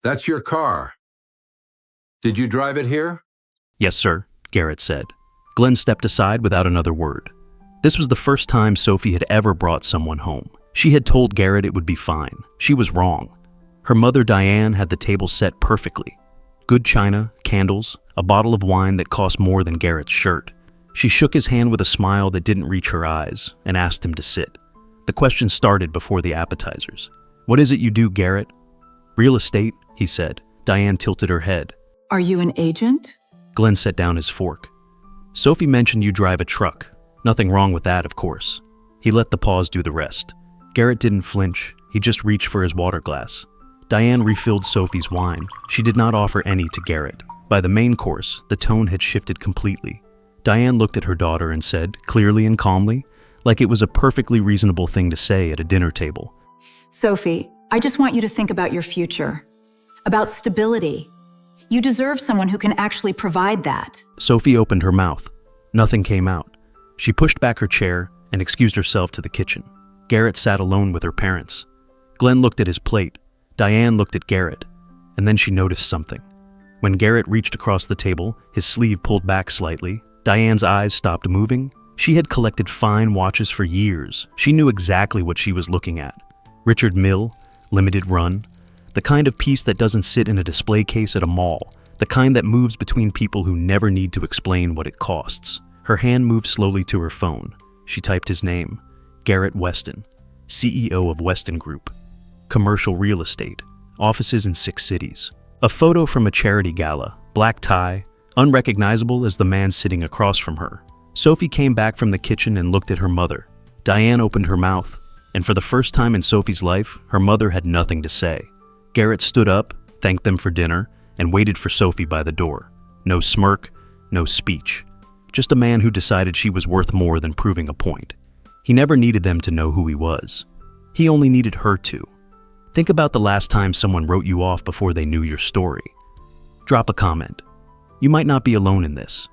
That's your car. Did you drive it here? Yes, sir, Garrett said. Glenn stepped aside without another word. This was the first time Sophie had ever brought someone home. She had told Garrett it would be fine. She was wrong. Her mother, Diane, had the table set perfectly. Good china, candles, a bottle of wine that cost more than Garrett's shirt. She shook his hand with a smile that didn't reach her eyes and asked him to sit. The question started before the appetizers. "What is it you do, Garrett?" "Real estate," he said. Diane tilted her head. Are you an agent? Glenn set down his fork. "Sophie mentioned you drive a truck. Nothing wrong with that, of course." He let the pause do the rest. Garrett didn't flinch. He just reached for his water glass. Diane refilled Sophie's wine. She did not offer any to Garrett. By the main course, the tone had shifted completely. Diane looked at her daughter and said, clearly and calmly, like it was a perfectly reasonable thing to say at a dinner table. Sophie, I just want you to think about your future, about stability. You deserve someone who can actually provide that. Sophie opened her mouth. Nothing came out. She pushed back her chair and excused herself to the kitchen. Garrett sat alone with her parents. Glenn looked at his plate. Diane looked at Garrett, and then she noticed something. When Garrett reached across the table, his sleeve pulled back slightly. Diane's eyes stopped moving. She had collected fine watches for years. She knew exactly what she was looking at. Richard Mille, limited run, the kind of piece that doesn't sit in a display case at a mall, the kind that moves between people who never need to explain what it costs. Her hand moved slowly to her phone. She typed his name, Garrett Weston, CEO of Weston Group. Commercial real estate, offices in 6 cities. A photo from a charity gala, black tie, unrecognizable as the man sitting across from her. Sophie came back from the kitchen and looked at her mother. Diane opened her mouth, and for the first time in Sophie's life, her mother had nothing to say. Garrett stood up, thanked them for dinner, and waited for Sophie by the door. No smirk, no speech. Just a man who decided she was worth more than proving a point. He never needed them to know who he was. He only needed her to. Think about the last time someone wrote you off before they knew your story. Drop a comment. You might not be alone in this.